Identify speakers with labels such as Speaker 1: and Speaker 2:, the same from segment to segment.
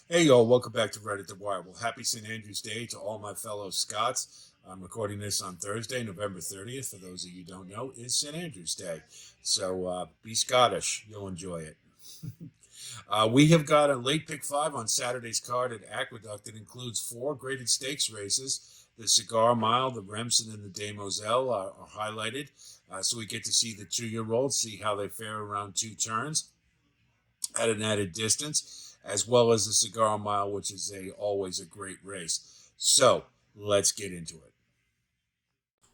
Speaker 1: Hey, y'all, welcome back to Right at the Wire. Well, happy St. Andrew's Day to all my fellow Scots. I'm recording this on Thursday, November 30th. For those of you who don't know, is St. Andrew's Day. So be Scottish. You'll enjoy it. We have got a late pick five on Saturday's card at Aqueduct. It includes four graded stakes races. The Cigar Mile, the Remsen, and the Demelle are highlighted. So we get to see the 2-year-olds, see how they fare around two turns at an added distance, as well as the Cigar Mile, which is always a great race. So let's get into it.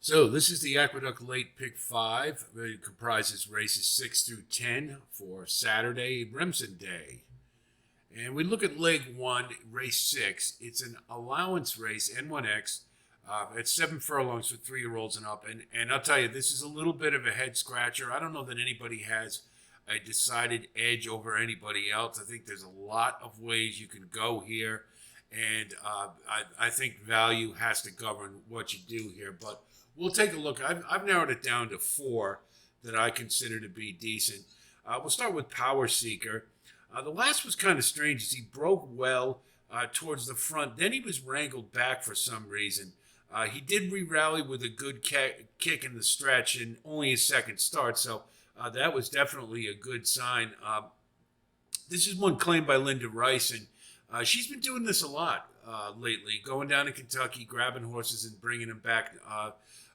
Speaker 1: So this is the Aqueduct Late Pick 5. It comprises races 6 through 10 for Saturday, Remsen Day. And we look at leg 1, race 6. It's an allowance race, N1X. It's 7 furlongs for 3-year-olds and up. And I'll tell you, this is a little bit of a head scratcher. I don't know that anybody has a decided edge over anybody else. I think there's a lot of ways you can go here. And I think value has to govern what you do here. But we'll take a look. I've narrowed it down to 4 that I consider to be decent. We'll start with Power Seeker. The last was kind of strange as he broke well towards the front. Then he was wrangled back for some reason. He did re-rally with a good kick in the stretch and only his second start, so that was definitely a good sign. This is one claimed by Linda Rice, and she's been doing this a lot lately, going down to Kentucky, grabbing horses and bringing them back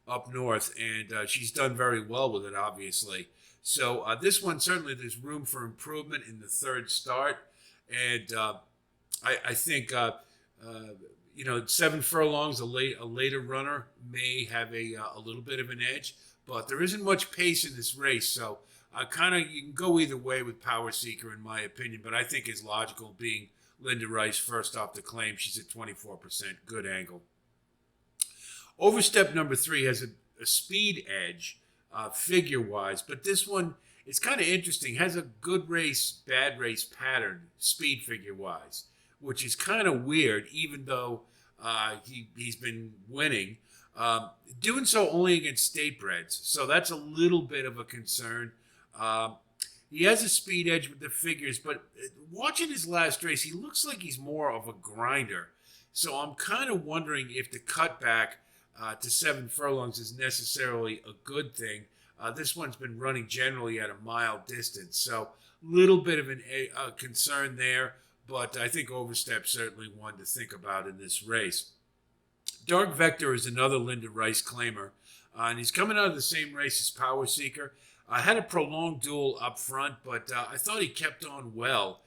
Speaker 1: up north, and she's done very well with it, obviously. So this one, certainly there's room for improvement in the third start, and I think 7 furlongs, a later runner may have a little bit of an edge, but there isn't much pace in this race, so you can go either way with Power Seeker in my opinion, but I think is logical being Linda Rice first off the claim. She's at 24%, good angle. Overstep number 3 has a speed edge figure wise, but this one it's kind of interesting. Has a good race, bad race pattern speed figure wise, which is kind of weird, even though he's been winning. Doing so only against state breds, so that's a little bit of a concern. He has a speed edge with the figures, but watching his last race, he looks like he's more of a grinder. So I'm kind of wondering if the cutback to 7 furlongs is necessarily a good thing. This one's been running generally at a mile distance, so a little bit of a concern there, but I think Overstep certainly one to think about in this race. Dark Vector is another Linda Rice claimer, and he's coming out of the same race as Power Seeker. I had a prolonged duel up front, but I thought he kept on well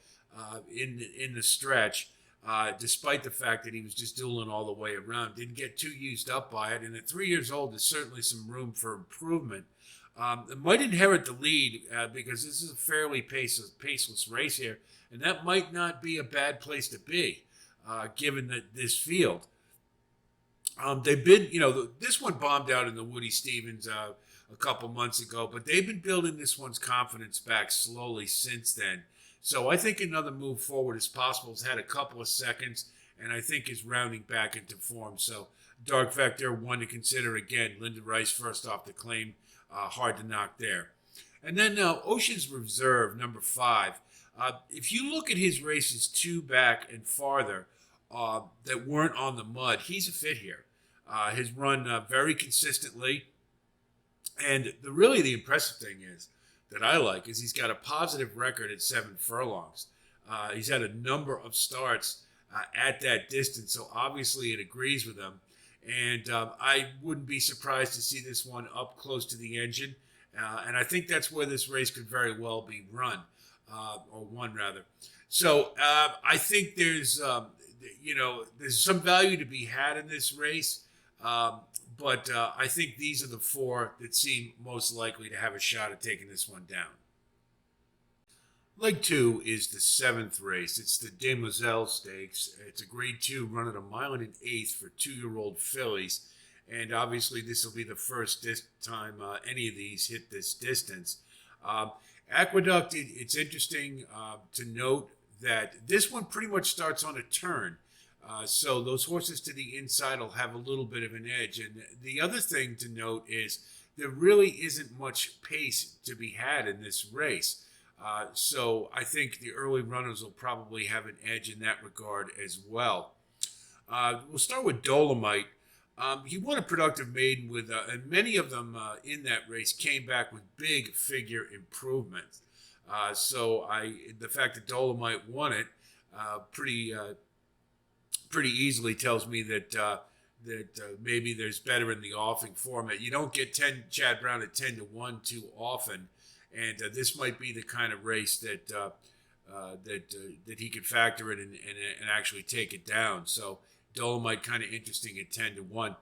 Speaker 1: in the stretch, despite the fact that he was just dueling all the way around. Didn't get too used up by it, and at 3 years old, there's certainly some room for improvement. It might inherit the lead because this is a fairly paceless race here, and that might not be a bad place to be, given that this field. They've been, this one bombed out in the Woody Stevens a couple months ago, but they've been building this one's confidence back slowly since then. So I think another move forward is possible. It's had a couple of seconds, and I think is rounding back into form. So Dark Vector, one to consider again. Linda Rice first off the claim, hard to knock there. And then Ocean's Reserve, number 5. If you look at his races 2 back and farther that weren't on the mud, he's a fit here. His run very consistently. And the impressive thing is that I like is he's got a positive record at 7 furlongs. He's had a number of starts at that distance, so obviously it agrees with him. And I wouldn't be surprised to see this one up close to the engine. And I think that's where this race could very well be run, or won rather. So I think there's some value to be had in this race. But I think these are the 4 that seem most likely to have a shot at taking this one down. Leg 2 is the 7th race. It's the Demelle Stakes. It's a grade 2 run at a mile and an eighth for 2-year-old fillies. And obviously this will be the first time any of these hit this distance. Aqueduct, it's interesting to note that this one pretty much starts on a turn. So those horses to the inside will have a little bit of an edge. And the other thing to note is there really isn't much pace to be had in this race. So I think the early runners will probably have an edge in that regard as well. We'll start with Dolomite. He won a productive maiden and many of them in that race came back with big figure improvements. The fact that Dolomite won it pretty easily tells me that maybe there's better in the offing format. You don't get Chad Brown at 10-1 too often, and this might be the kind of race that he could factor in and actually take it down. So Dolomite kind of interesting at 10-1.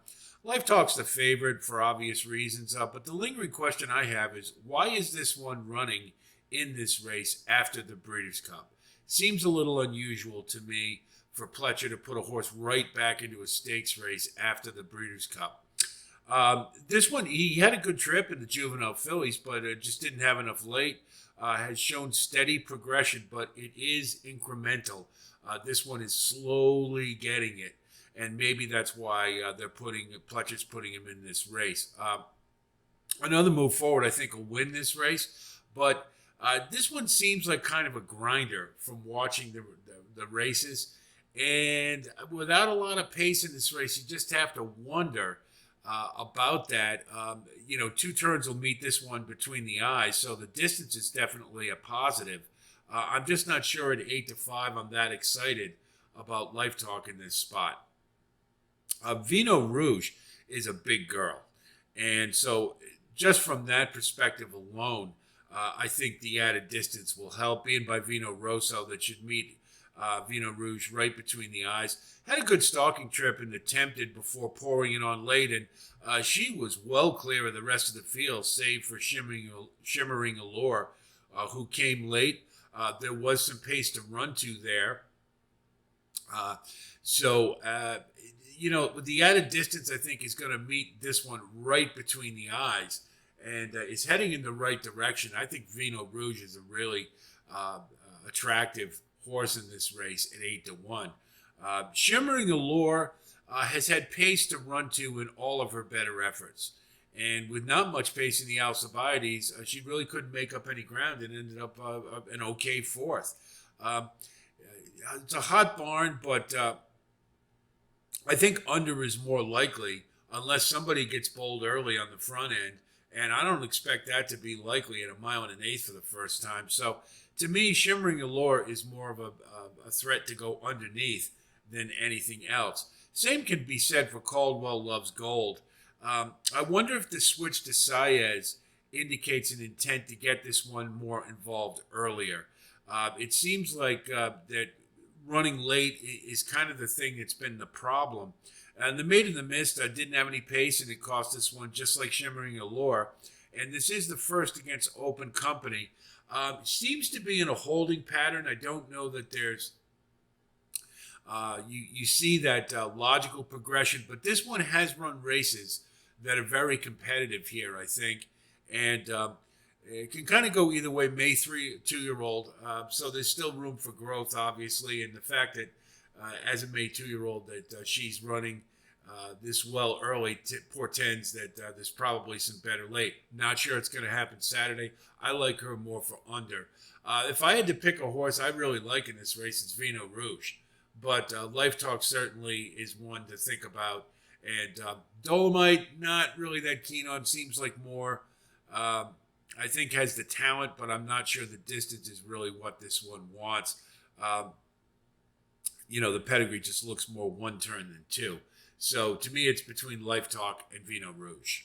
Speaker 1: Life Talk's the favorite for obvious reasons, but the lingering question I have is why is this one running in this race after the Breeders' Cup? Seems a little unusual to me for Pletcher to put a horse right back into a stakes race after the Breeders' Cup. This one, he had a good trip in the juvenile fillies, but just didn't have enough late. Has shown steady progression, but it is incremental. This one is slowly getting it, and maybe that's why Pletcher's putting him in this race. Another move forward, I think, will win this race, but this one seems like kind of a grinder from watching the races. And without a lot of pace in this race, you just have to wonder about that. Two turns will meet this one between the eyes, so the distance is definitely a positive. I'm just not sure at 8-5 I'm that excited about Life Talk in this spot. Vino Rouge is a big girl, and so just from that perspective alone, I think the added distance will help. Being by Vino Rosso, that should meet Vino Rouge right between the eyes. Had a good stalking trip and attempted before pouring it on late, and she was well clear of the rest of the field, save for Shimmering Allure, who came late. There was some pace to run to there. The added distance, I think, is going to meet this one right between the eyes, and is heading in the right direction. I think Vino Rouge is a really attractive horse in this race at 8-1. Shimmering Allure has had pace to run to in all of her better efforts. And with not much pace in the Alcibiades, she really couldn't make up any ground and ended up an okay fourth. It's a hot barn, but I think under is more likely unless somebody gets bowled early on the front end. And I don't expect that to be likely at 1 1/8 for the first time. So to me, Shimmering Allure is more of a threat to go underneath than anything else. Same can be said for Caldwell Loves Gold. I wonder if the switch to Saez indicates an intent to get this one more involved earlier. It seems like that running late is kind of the thing that's been the problem. And the Maid in the Mist didn't have any pace, and it cost this one just like Shimmering Allure. And this is the first against Open Company. Seems to be in a holding pattern. I don't know that there's you see that logical progression, but this one has run races that are very competitive here, I think, and it can kind of go either way. May 2-year-old, so there's still room for growth, obviously, and the fact that as a May 2-year-old that she's running this well early portends that there's probably some better late. Not sure it's going to happen Saturday. I like her more for under. If I had to pick a horse I really like in this race, it's Vino Rouge. But Life Talk certainly is one to think about. And Dolomite, not really that keen on. Seems like more, I think, has the talent, but I'm not sure the distance is really what this one wants. The pedigree just looks more one turn than two. So to me, it's between Life Talk and Vino Rouge.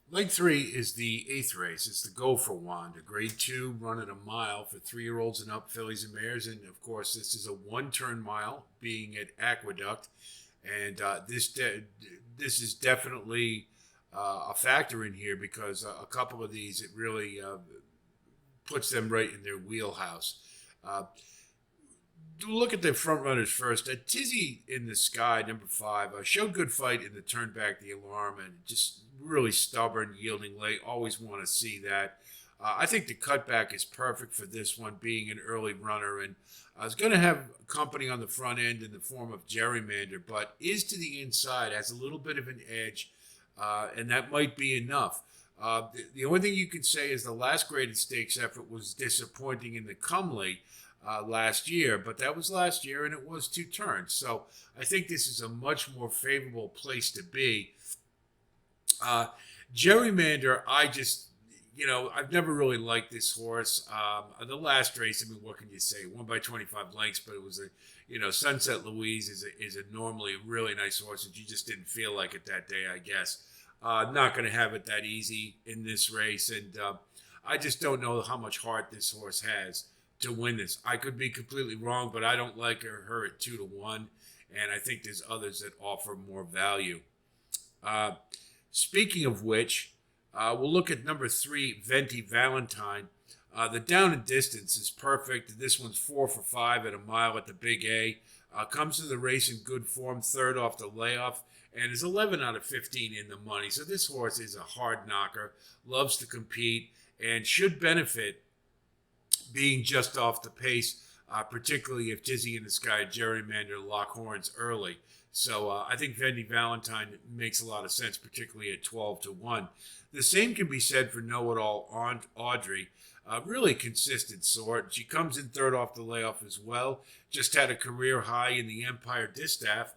Speaker 1: Leg 3 is the 8th race. It's the Goer Wand, a grade 2 run at 1 mile for 3-year-olds and up, fillies and mares. And of course, this is a 1-turn mile, being at Aqueduct. And this is definitely a factor in here because a couple of these, it really puts them right in their wheelhouse. Look at the front runners first. Tizzy in the Sky, number 5, showed good fight in the Turn Back the Alarm, and just really stubborn, yielding late. Always want to see that. I think the cutback is perfect for this one, being an early runner, and I was going to have company on the front end in the form of Gerrymander, but is to the inside, has a little bit of an edge, and that might be enough. The only thing you can say is the last graded stakes effort was disappointing in the Comely last year, but that was last year and it was 2 turns. So I think this is a much more favorable place to be. Uh, Gerrymander, I've never really liked this horse. The last race, I mean, what can you say? Won by 25 lengths, but it was Sunset Louise is a normally really nice horse, and you just didn't feel like it that day, I guess. Not going to have it that easy in this race, and I just don't know how much heart this horse has to win this. I could be completely wrong, but I don't like her at 2-1, and I think there's others that offer more value. Uh, Speaking of which, we'll look at number 3, Venti Valentine. The down and distance is perfect. This one's 4 for 5 at a mile at the Big A. Comes to the race in good form, third off the layoff, and is 11 out of 15 in the money. So this horse is a hard knocker, loves to compete, and should benefit being just off the pace, particularly if Tizzy and the Sky Gerrymander lock horns early. So I think Venti Valentine makes a lot of sense, particularly at 12-1. The same can be said for Know It All Aunt Audrey. Really consistent sort. She comes in third off the layoff as well. Just had a career high in the Empire Distaff.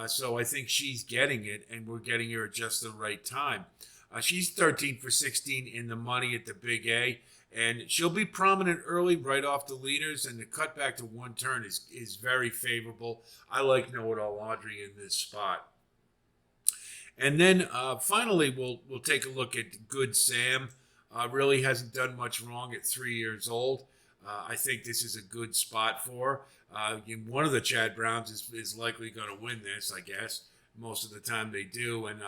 Speaker 1: So I think she's getting it, and we're getting her at just the right time. She's 13 for 16 in the money at the Big A. And she'll be prominent early, right off the leaders, and the cut back to 1 turn is very favorable. I like Know It All Audrey in this spot. And then finally, we'll take a look at Good Sam. Really hasn't done much wrong at 3 years old. I think this is a good spot for her. One of the Chad Browns is likely going to win this, I guess. Most of the time they do. And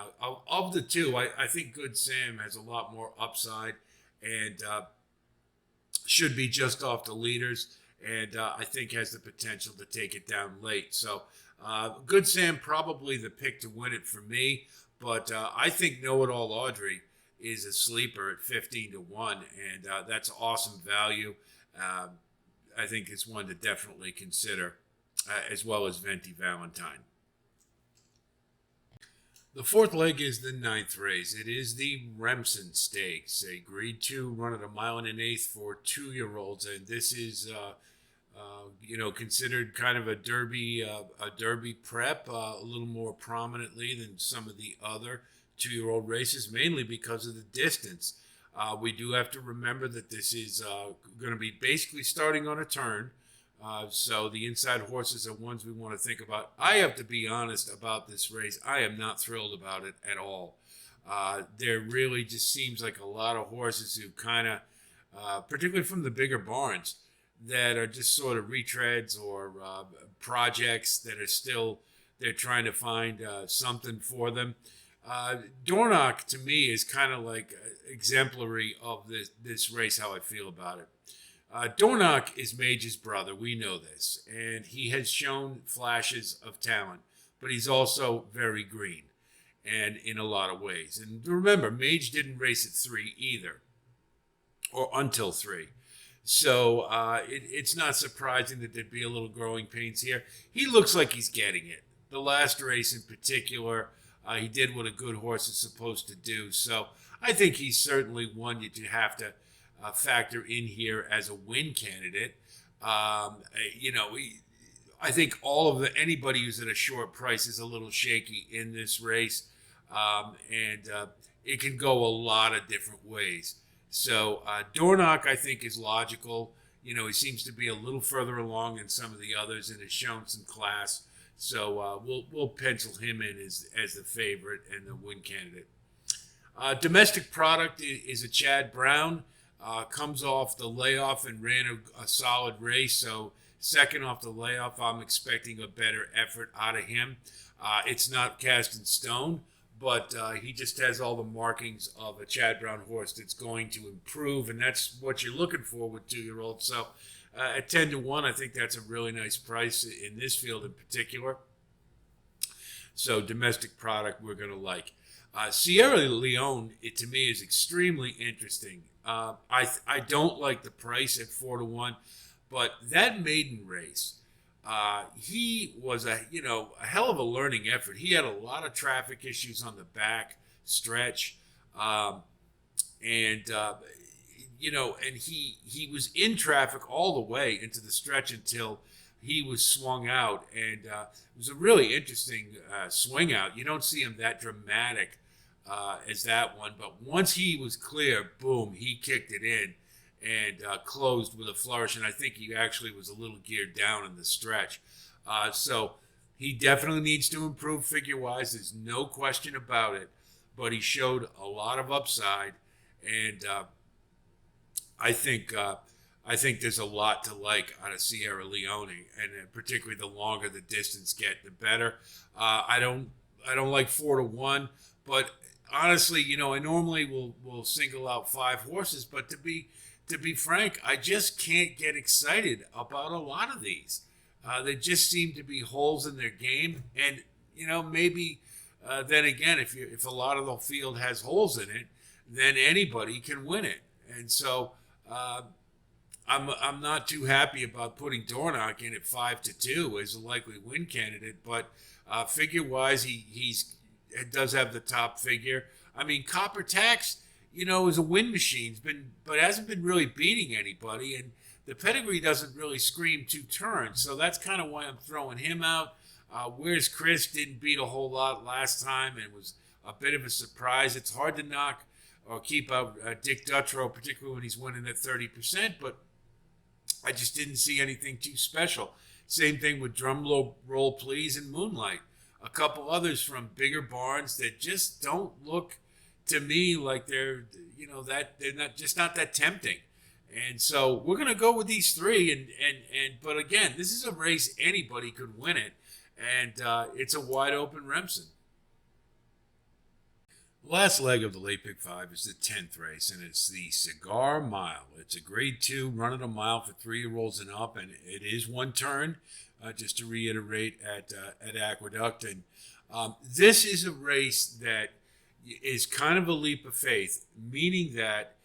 Speaker 1: of the two, I think Good Sam has a lot more upside and should be just off the leaders, and I think has the potential to take it down late. So Good Sam probably the pick to win it for me, but I think Know It All Audrey is a sleeper at 15-1, and that's awesome value. I think it's one to definitely consider, as well as Venti Valentine. The fourth leg is the 9th race. It is the Remsen Stakes, a Grade 2 run at a mile and an eighth for 2-year-olds, and this is, considered kind of a derby prep, a little more prominently than some of the other 2-year-old races, mainly because of the distance. We do have to remember that this is going to be basically starting on a turn. So the inside horses are ones we want to think about. I have to be honest about this race. I am not thrilled about it at all. There really just seems like a lot of horses who kind of, particularly from the bigger barns, that are just sort of retreads or projects that are still, they're trying to find something for them. Dornoch, to me, is kind of like exemplary of this race, how I feel about it. Dornoch is Mage's brother. We know this. And he has shown flashes of talent, but he's also very green and in a lot of ways. And remember, Mage didn't race at 3 either, or until 3. So it's not surprising that there'd be a little growing pains here. He looks like he's getting it. The last race in particular, he did what a good horse is supposed to do. So I think he's certainly one that you have to factor in here as a win candidate. I think anybody who's at a short price is a little shaky in this race, and it can go a lot of different ways. So Dornoch, I think, is logical. He seems to be a little further along than some of the others and has shown some class. So we'll pencil him in as the favorite and the win candidate. Domestic Product is a Chad Brown. Comes off the layoff and ran a solid race. So second off the layoff, I'm expecting a better effort out of him. It's not cast in stone, but he just has all the markings of a Chad Brown horse that's going to improve, and that's what you're looking for with 2-year-olds. So at 10-1, I think that's a really nice price in this field in particular. So Domestic Product we're going to like. Sierra Leone, to me, is extremely interesting. I don't like the price at 4-1, but that maiden race, he was a hell of a learning effort. He had a lot of traffic issues on the back stretch. and and he was in traffic all the way into the stretch until he was swung out, and it was a really interesting swing out. You don't see him that dramatic as that one, but once he was clear, boom, he kicked it in and closed with a flourish, and I think he actually was a little geared down in the stretch. So he definitely needs to improve figure-wise. There's no question about it, but he showed a lot of upside, and I think there's a lot to like out of Sierra Leone, and particularly the longer the distance get, the better. I don't like 4-1, but honestly, I normally will single out 5 horses, but to be frank, I just can't get excited about a lot of these. They just seem to be holes in their game, and maybe then again, if a lot of the field has holes in it, then anybody can win it, and so. I'm not too happy about putting Dornoch in at 5-2 as a likely win candidate, but figure wise, he does have the top figure. I mean, Copper Tax, is a win machine, but hasn't been really beating anybody, and the pedigree doesn't really scream 2 turns, so that's kind of why I'm throwing him out. Where's Chris didn't beat a whole lot last time, and was a bit of a surprise. It's hard to knock or keep out Dick Dutrow, particularly when he's winning at 30%, but I just didn't see anything too special. Same thing with Drum Roll Please and Moonlight. A couple others from bigger barns that just don't look to me like they're not that tempting. And so we're gonna go with these 3, and but again, this is a race anybody could win it, and it's a wide open Remsen. The last leg of the late pick 5 is the 10th race, and it's the Cigar Mile. It's a grade 2, running a mile for 3-year-olds and up, and it is 1 turn, just to reiterate, at Aqueduct. And this is a race that is kind of a leap of faith, meaning that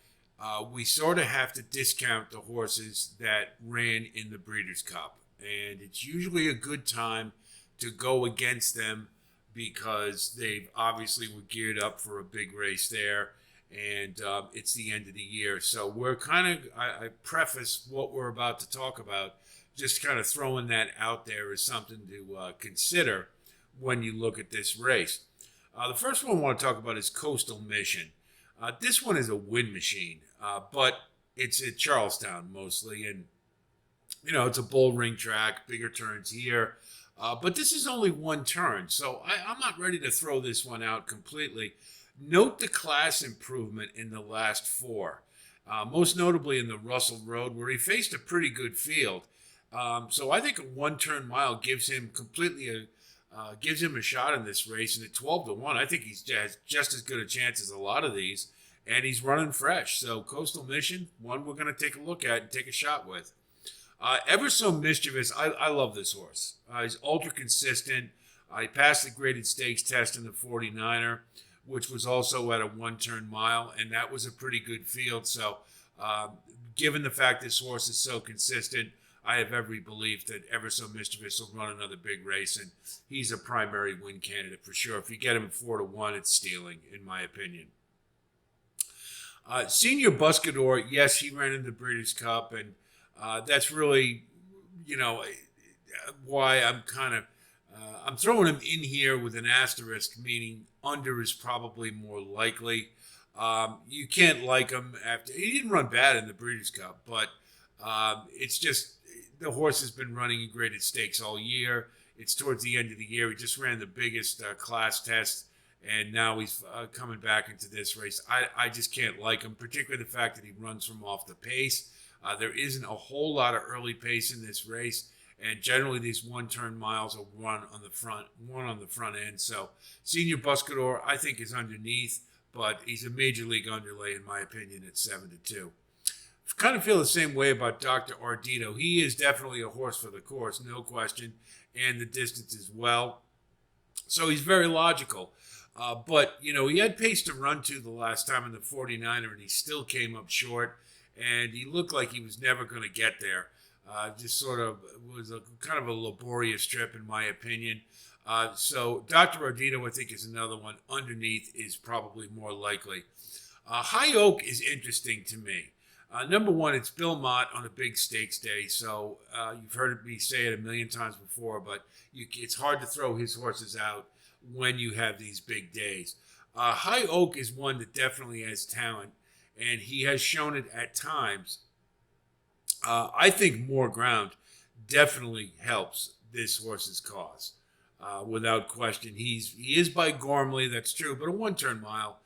Speaker 1: we sort of have to discount the horses that ran in the Breeders' Cup. And it's usually a good time to go against them, because they obviously were geared up for a big race there, and it's the end of the year. So we're I preface what we're about to talk about, just kind of throwing that out there as something to consider when you look at this race. The first one I want to talk about is Coastal Mission. This one is a win machine, but it's at Charlestown mostly, and it's a bull ring track, bigger turns here. But this is only 1 turn, so I'm not ready to throw this one out completely. Note the class improvement in the last 4, most notably in the Russell Road, where he faced a pretty good field. So I think a 1-turn mile gives him a shot in this race, and at 12-1, I think he has just as good a chance as a lot of these, and he's running fresh. So Coastal Mission, one we're going to take a look at and take a shot with. Ever So Mischievous, I love this horse. He's ultra consistent. He passed the graded stakes test in the 49er, which was also at a 1-turn mile, and that was a pretty good field. So given the fact this horse is so consistent, I have every belief that Ever So Mischievous will run another big race, and he's a primary win candidate for sure. If you get him 4-1, it's stealing, in my opinion. Senior Buscador, yes, he ran in the Breeders' Cup, and that's really, why I'm I'm throwing him in here with an asterisk, meaning under is probably more likely. You can't like him after he didn't run bad in the Breeders' Cup, but it's just the horse has been running in graded stakes all year. It's towards the end of the year. He just ran the biggest class test, and now he's coming back into this race. I just can't like him, particularly the fact that he runs from off the pace. There isn't a whole lot of early pace in this race, and generally these 1-turn miles are one on the front end. So Senior Buscador, I think, is underneath, but he's a major league underlay in my opinion at 7-2. I kind of feel the same way about Dr. Ardito. He is definitely a horse for the course, no question, and the distance as well. So he's very logical. But, he had pace to run to the last time in the 49er, and he still came up short. And he looked like he was never going to get there. Just sort of was a kind of a laborious trip, in my opinion. So Dr. Ardito, I think, is another one. Underneath is probably more likely. High Oak is interesting to me. Number one, it's Bill Mott on a big stakes day, so you've heard me say it a million times before, but it's hard to throw his horses out when you have these big days. High Oak is one that definitely has talent, and he has shown it at times. I think more ground definitely helps this horse's cause, without question. He is by Gormley, that's true, but a one-turn mile,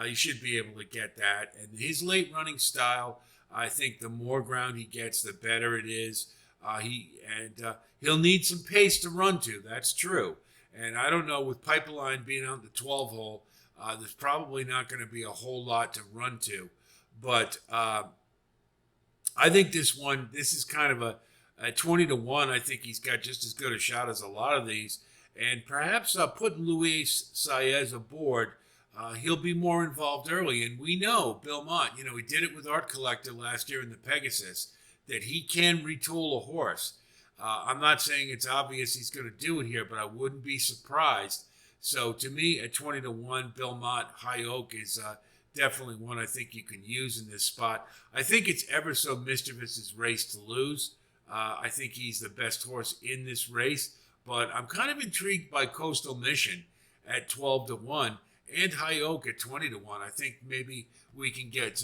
Speaker 1: you should be able to get that. And his late running style, I think the more ground he gets, the better it is. He'll need some pace to run to. That's true. And I don't know, with Pipeline being out in the 12 hole, there's probably not going to be a whole lot to run to. But I think this is kind of a 20 to 1. I think he's got just as good a shot as a lot of these. And perhaps putting Luis Saez aboard, he'll be more involved early. And we know Bill Mott, he did it with Art Collector last year in the Pegasus, that he can retool a horse. I'm not saying it's obvious he's going to do it here, but I wouldn't be surprised. So to me, at 20 to 1, Bill Mott, High Oak is definitely one I think you can use in this spot. I think it's Ever So Mischievous's race to lose. I think he's the best horse in this race, but I'm kind of intrigued by Coastal Mission at 12 to 1 and High Oak at 20 to 1. I think maybe we can get,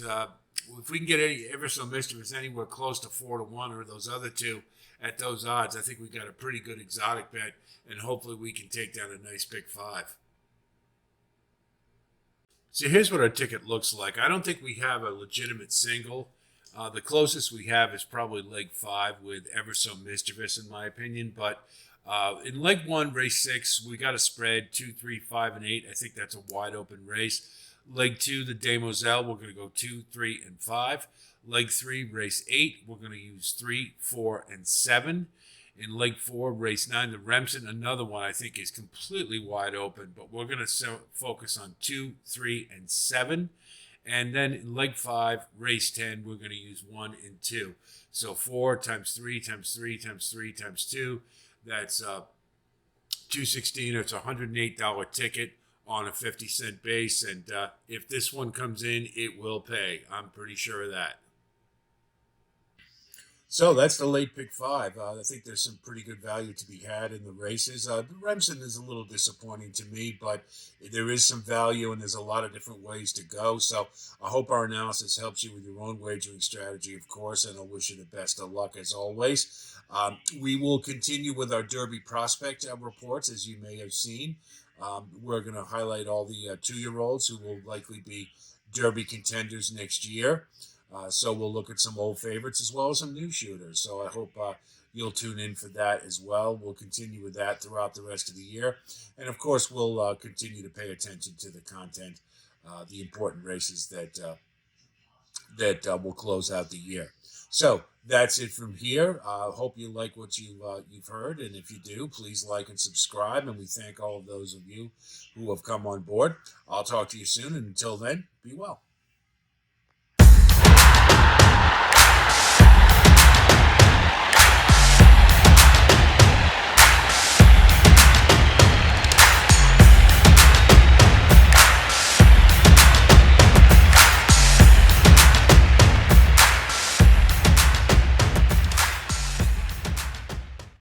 Speaker 1: if we can get Ever So Mischievous anywhere close to 4 to 1 or those other two at those odds, I think we got a pretty good exotic bet, and hopefully we can take down a nice big 5. So here's what our ticket looks like. I don't think we have a legitimate single. The closest we have is probably leg 5 with Ever So Mischievous, in my opinion. But in leg 1, race 6, we got a spread 2, 3, 5, and 8. I think that's a wide open race. Leg 2, the Demoiselle, we're going to go 2, 3, and 5. Leg 3, race 8, we're going to use 3, 4, and 7. In leg 4, race 9, the Remsen, another one I think is completely wide open, but we're going to focus on 2, 3, and 7. And then in leg 5, race 10, we're going to use 1 and 2. So 4 times 3 times 3 times 3 times 2, that's 216, or it's a $108 ticket on a 50-cent base. And if this one comes in, it will pay. I'm pretty sure of that. So that's the late pick 5. I think there's some pretty good value to be had in the races. The Remsen is a little disappointing to me, but there is some value and there's a lot of different ways to go. So I hope our analysis helps you with your own wagering strategy, of course, and I wish you the best of luck as always. We will continue with our Derby prospect reports, as you may have seen. We're going to highlight all the 2-year-olds who will likely be Derby contenders next year. So we'll look at some old favorites as well as some new shooters. So I hope you'll tune in for that as well. We'll continue with that throughout the rest of the year. And, of course, we'll continue to pay attention to the content, the important races that will close out the year. So that's it from here. I hope you like what you've heard. And if you do, please like and subscribe. And we thank all of those of you who have come on board. I'll talk to you soon. And until then, be well.